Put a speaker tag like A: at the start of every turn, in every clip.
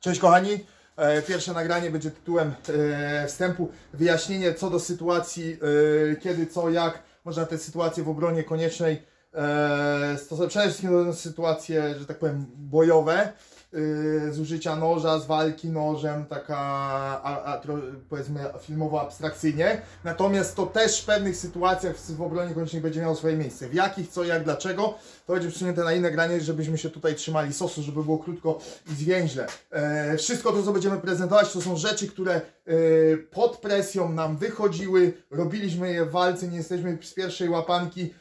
A: Cześć kochani, pierwsze nagranie będzie tytułem wstępu, wyjaśnienie co do sytuacji, kiedy, co, jak można te sytuacje w obronie koniecznej stosować, przede wszystkim sytuacje, że tak powiem, bojowe, z użycia noża, z walki nożem, taka powiedzmy filmowo abstrakcyjnie, natomiast to też w pewnych sytuacjach w obronie koniecznej będzie miało swoje miejsce. W jakich, co, jak, dlaczego, to będzie przesunięte na inne granie, żebyśmy się tutaj trzymali sosu, żeby było krótko i zwięźle. Wszystko to, co będziemy prezentować, to są rzeczy, które pod presją nam wychodziły, robiliśmy je w walce, nie jesteśmy z pierwszej łapanki.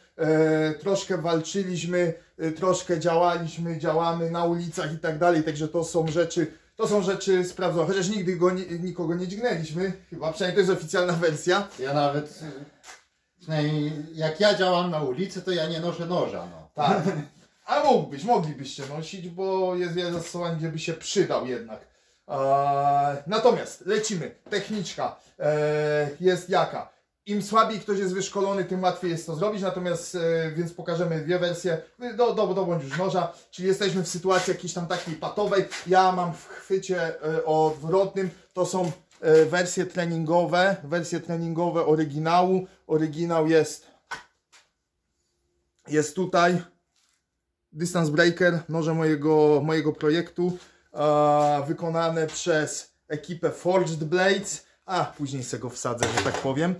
A: Troszkę walczyliśmy, troszkę działaliśmy, działamy na ulicach i tak dalej, także to są rzeczy sprawdzone, chociaż nigdy nikogo nie dźgnęliśmy, chyba przynajmniej to jest oficjalna wersja.
B: Ja nawet, przynajmniej jak ja działam na ulicy, to ja nie noszę noża, no.
A: Tak, a moglibyście nosić, bo jest wiele zastosowań, gdzie by się przydał jednak. Natomiast lecimy, techniczka jest jaka? Im słabiej ktoś jest wyszkolony, tym łatwiej jest to zrobić, natomiast, więc pokażemy dwie wersje, dobądź już noża, czyli jesteśmy w sytuacji jakiejś tam takiej patowej, ja mam w chwycie odwrotnym, to są wersje treningowe oryginału, oryginał jest tutaj, Distance Breaker, noże mojego projektu, wykonane przez ekipę Forged Blades, a później sobie go wsadzę, że tak powiem.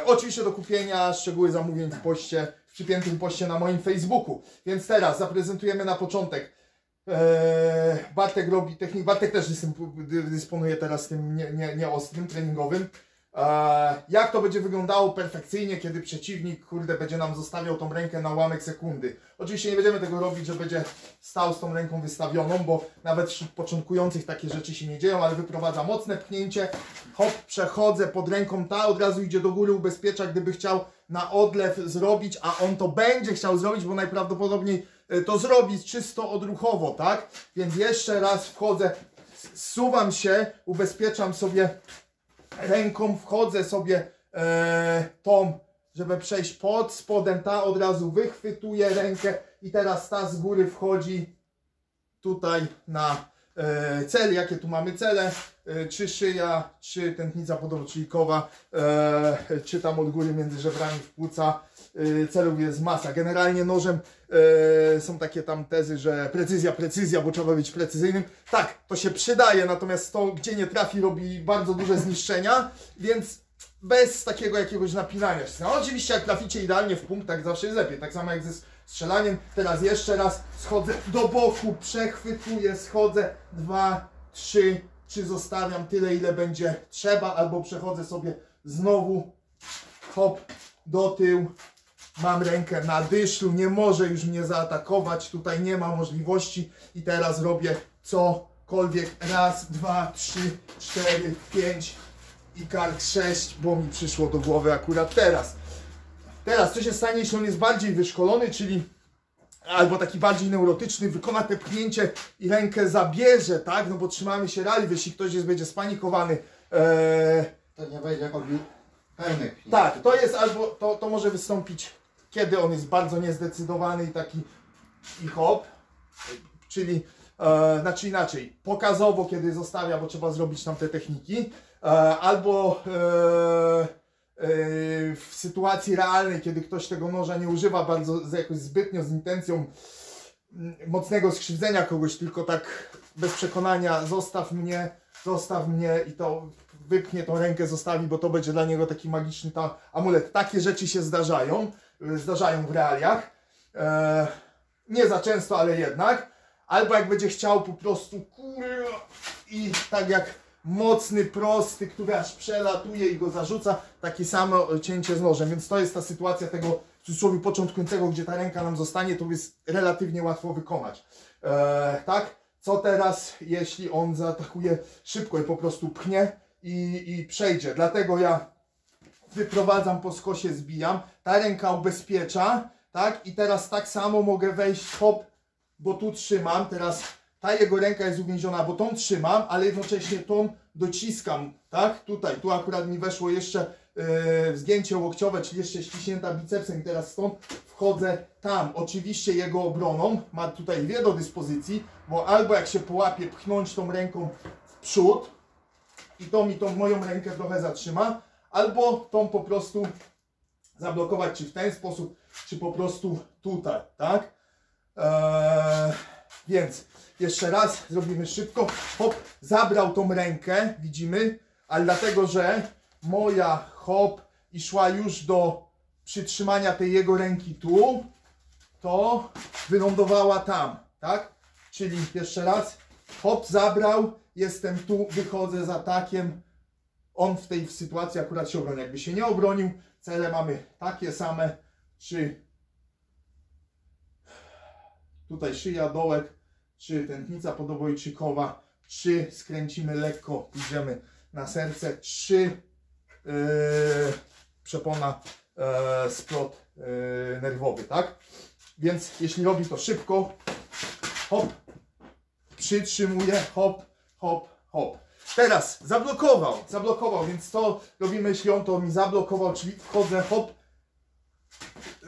A: Oczywiście do kupienia, szczegóły zamówień w poście, w przypiętym poście na moim Facebooku. Więc teraz zaprezentujemy na początek. Bartek robi technik, Bartek też dysponuje teraz tym nieostrym, treningowym. Jak to będzie wyglądało perfekcyjnie, kiedy przeciwnik, kurde, będzie nam zostawiał tą rękę na ułamek sekundy. Oczywiście nie będziemy tego robić, że będzie stał z tą ręką wystawioną, bo nawet wśród początkujących takie rzeczy się nie dzieją, ale wyprowadza mocne pchnięcie, hop, przechodzę pod ręką, ta od razu idzie do góry, ubezpiecza, gdyby chciał na odlew zrobić, a on to będzie chciał zrobić, bo najprawdopodobniej to zrobi czysto odruchowo, tak? Więc jeszcze raz wchodzę, zsuwam się, ubezpieczam sobie ręką, wchodzę sobie tą, żeby przejść pod spodem, ta od razu wychwytuje rękę i teraz ta z góry wchodzi tutaj na cel. Jakie tu mamy cele? Czy szyja, czy tętnica podorczykowa, czy tam od góry między żebrami w płuca. Celów jest masa. Generalnie nożem są takie tam tezy, że precyzja, bo trzeba być precyzyjnym. Tak, to się przydaje, natomiast to, gdzie nie trafi, robi bardzo duże zniszczenia, więc bez takiego jakiegoś napinania się. No, oczywiście jak traficie idealnie w punkt, tak zawsze jest lepiej. Tak samo jak ze strzelaniem. Teraz jeszcze raz schodzę do boku, przechwytuję, schodzę, 2, 3, czy zostawiam tyle, ile będzie trzeba, albo przechodzę sobie znowu, hop, do tyłu. Mam rękę na dyszlu, nie może już mnie zaatakować, tutaj nie ma możliwości i teraz robię cokolwiek. Raz, 2, 3, 4, 5 i kark 6, bo mi przyszło do głowy akurat teraz. Teraz co się stanie, jeśli on jest bardziej wyszkolony, czyli albo taki bardziej neurotyczny, wykona te pchnięcie i rękę zabierze, tak? No bo trzymamy się rali, jeśli ktoś będzie spanikowany.
B: To nie będzie jako pełny pchnięcie.
A: Tak, to jest albo, to może wystąpić, kiedy on jest bardzo niezdecydowany i taki hop, czyli znaczy inaczej, pokazowo, kiedy zostawia, bo trzeba zrobić tam te techniki, albo w sytuacji realnej, kiedy ktoś tego noża nie używa bardzo jakoś zbytnio z intencją mocnego skrzywdzenia kogoś, tylko tak bez przekonania, zostaw mnie i to wypchnie tą rękę, zostawi, bo to będzie dla niego taki magiczny amulet. Takie rzeczy się zdarzają w realiach. Nie za często, ale jednak. Albo jak będzie chciał po prostu i tak jak mocny, prosty, który aż przelatuje i go zarzuca, takie samo cięcie z nożem. Więc to jest ta sytuacja tego w cudzysłowie początkującego, gdzie ta ręka nam zostanie, to jest relatywnie łatwo wykonać. Tak? Co teraz, jeśli on zaatakuje szybko i po prostu pchnie i przejdzie? Dlatego ja wyprowadzam po skosie, zbijam, ta ręka ubezpiecza, tak? I teraz tak samo mogę wejść, hop, bo tu trzymam, teraz ta jego ręka jest uwięziona, bo tą trzymam, ale jednocześnie tą dociskam, tak? Tutaj, tu akurat mi weszło jeszcze zgięcie łokciowe, czyli jeszcze ściśnięta bicepsem i teraz stąd wchodzę tam. Oczywiście jego obroną ma tutaj dwie do dyspozycji, bo albo jak się połapie, pchnąć tą ręką w przód i to mi tą moją rękę trochę zatrzyma, albo tą po prostu zablokować, czy w ten sposób, czy po prostu tutaj, tak? Więc jeszcze raz zrobimy szybko. Hop, zabrał tą rękę, widzimy, ale dlatego, że moja hop i szła już do przytrzymania tej jego ręki tu, to wylądowała tam, tak? Czyli jeszcze raz, hop, zabrał, jestem tu, wychodzę z atakiem. On w tej sytuacji akurat się obroni. Jakby się nie obronił, cele mamy takie same, czy tutaj szyja, dołek, czy tętnica podobojczykowa, czy skręcimy lekko, idziemy na serce, czy przepona splot nerwowy, tak? Więc jeśli robi to szybko, hop, przytrzymuje, hop, hop, hop. Teraz zablokował, więc co robimy, jeśli on to mi zablokował, czyli wchodzę, hop,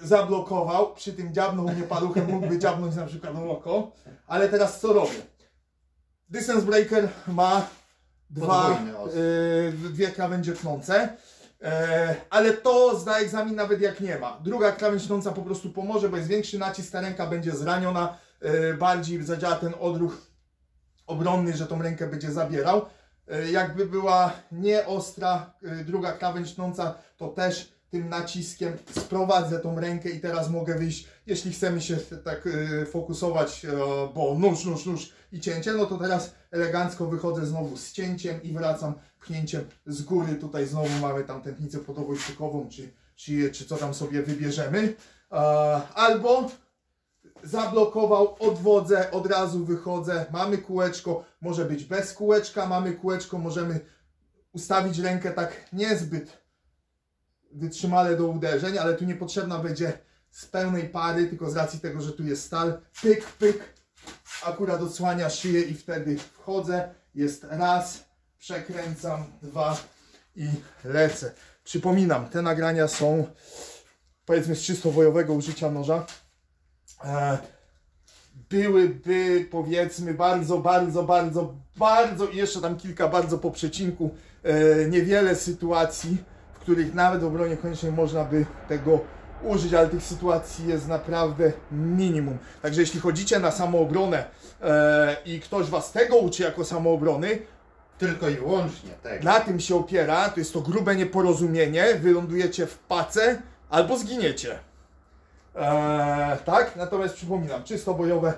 A: zablokował, przy tym dziabnął mnie paluchem, mógłby dziabnąć na przykład w oko, ale teraz co robię? Distance breaker ma dwie krawędzie tnące, ale to zda egzamin nawet jak nie ma. Druga krawędź tnąca po prostu pomoże, bo jest większy nacisk, ta ręka będzie zraniona, bardziej zadziała ten odruch obronny, że tą rękę będzie zabierał. Jakby była nieostra druga krawędź tnąca, to też tym naciskiem sprowadzę tą rękę i teraz mogę wyjść, jeśli chcemy się tak fokusować, bo nóż i cięcie, no to teraz elegancko wychodzę znowu z cięciem i wracam pchnięciem z góry. Tutaj znowu mamy tam tętnicę podobojczykową, czy co tam sobie wybierzemy. Albo zablokował, odwodzę, od razu wychodzę, mamy kółeczko, może być bez kółeczka, mamy kółeczko, możemy ustawić rękę tak niezbyt wytrzymale do uderzeń, ale tu niepotrzebna będzie z pełnej pary, tylko z racji tego, że tu jest stal, pyk, pyk, akurat odsłania szyję i wtedy wchodzę, jest raz, przekręcam, dwa i lecę. Przypominam, te nagrania są powiedzmy z czysto wojowego użycia noża. Byłyby powiedzmy bardzo i jeszcze tam kilka bardzo po przecinku, niewiele sytuacji, w których nawet w obronie koniecznej można by tego użyć, ale tych sytuacji jest naprawdę minimum. Także jeśli chodzicie na samoobronę i ktoś was tego uczy jako samoobrony,
B: tylko i wyłącznie tego.
A: Na tym się opiera, to jest to grube nieporozumienie, wylądujecie w pace albo zginiecie. Tak, natomiast przypominam, czysto bojowe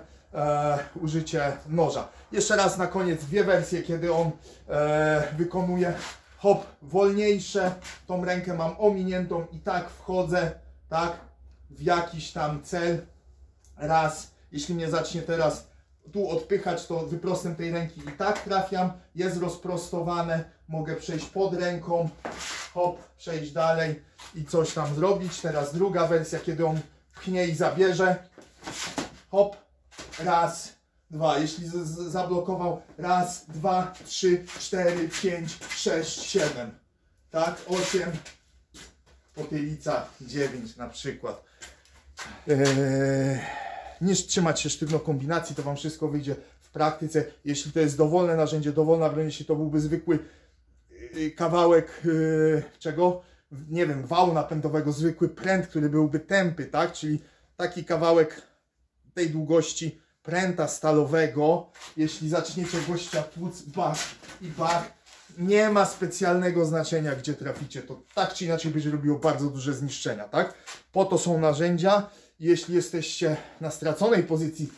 A: użycie noża. Jeszcze raz na koniec dwie wersje, kiedy on wykonuje hop wolniejsze, tą rękę mam ominiętą i tak wchodzę, tak, w jakiś tam cel. Raz, jeśli mnie zacznie teraz tu odpychać, to wyprostem tej ręki i tak trafiam, jest rozprostowane, mogę przejść pod ręką, hop, przejść dalej i coś tam zrobić. Teraz druga wersja, kiedy on pchnie i zabierze, hop, raz, dwa, jeśli zablokował, raz, dwa, trzy, cztery, pięć, sześć, siedem, tak, 8, potylica 9 na przykład. Nie trzymać się sztywno kombinacji, to wam wszystko wyjdzie w praktyce. Jeśli to jest dowolne narzędzie, dowolna broń, jeśli to byłby zwykły kawałek czego? Nie wiem, wału napędowego, zwykły pręt, który byłby tępy, tak? Czyli taki kawałek tej długości pręta stalowego, jeśli zaczniecie gościa tłuc, bach i bach, nie ma specjalnego znaczenia, gdzie traficie, to tak czy inaczej będzie robiło bardzo duże zniszczenia, tak? Po to są narzędzia. Jeśli jesteście na straconej pozycji,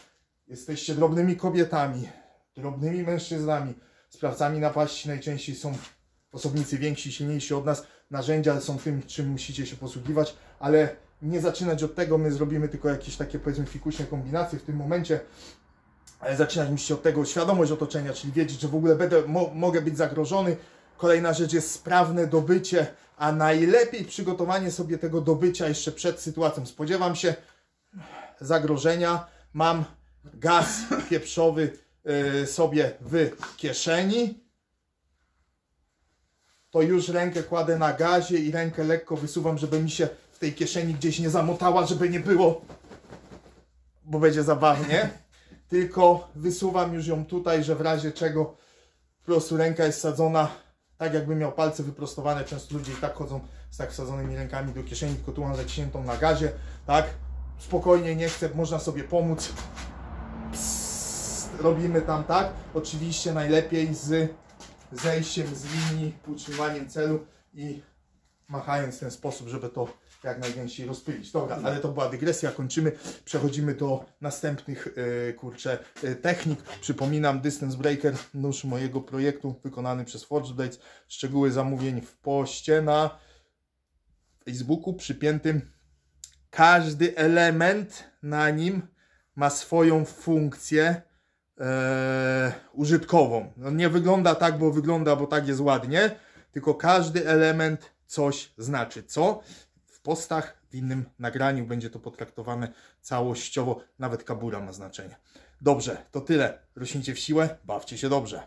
A: jesteście drobnymi kobietami, drobnymi mężczyznami, sprawcami napaści najczęściej są osobnicy więksi, silniejsi od nas, narzędzia są tym, czym musicie się posługiwać, ale nie zaczynać od tego, my zrobimy tylko jakieś takie, powiedzmy, fikuśne kombinacje w tym momencie. Zaczynać musicie od tego świadomość otoczenia, czyli wiedzieć, że w ogóle mogę być zagrożony. Kolejna rzecz jest sprawne dobycie, a najlepiej przygotowanie sobie tego dobycia jeszcze przed sytuacją. Spodziewam się zagrożenia, mam gaz pieprzowy sobie w kieszeni. to już rękę kładę na gazie i rękę lekko wysuwam, żeby mi się w tej kieszeni gdzieś nie zamotała, żeby nie było, bo będzie zabawnie. Tylko wysuwam już ją tutaj, że w razie czego po prostu ręka jest sadzona tak, jakbym miał palce wyprostowane. Często ludzie i tak chodzą z tak wsadzonymi rękami do kieszeni, tylko tu mam zaciśniętą na gazie, tak? Spokojnie, nie chcę, można sobie pomóc. Psst, robimy tam tak. Oczywiście najlepiej z zejściem z linii, utrzymaniem celu i machając w ten sposób, żeby to jak najwięcej rozpylić. Dobra, ale to była dygresja, kończymy. Przechodzimy do następnych technik. Przypominam, Distance Breaker, nóż mojego projektu, wykonany przez Forged Blades. Szczegóły zamówień w poście na Facebooku przypiętym. Każdy element na nim ma swoją funkcję użytkową. No nie wygląda tak, bo wygląda, bo tak jest ładnie, tylko każdy element coś znaczy. Co? W postach, w innym nagraniu będzie to potraktowane całościowo, nawet kabura ma znaczenie. Dobrze, to tyle. Rośnijcie w siłę, bawcie się dobrze.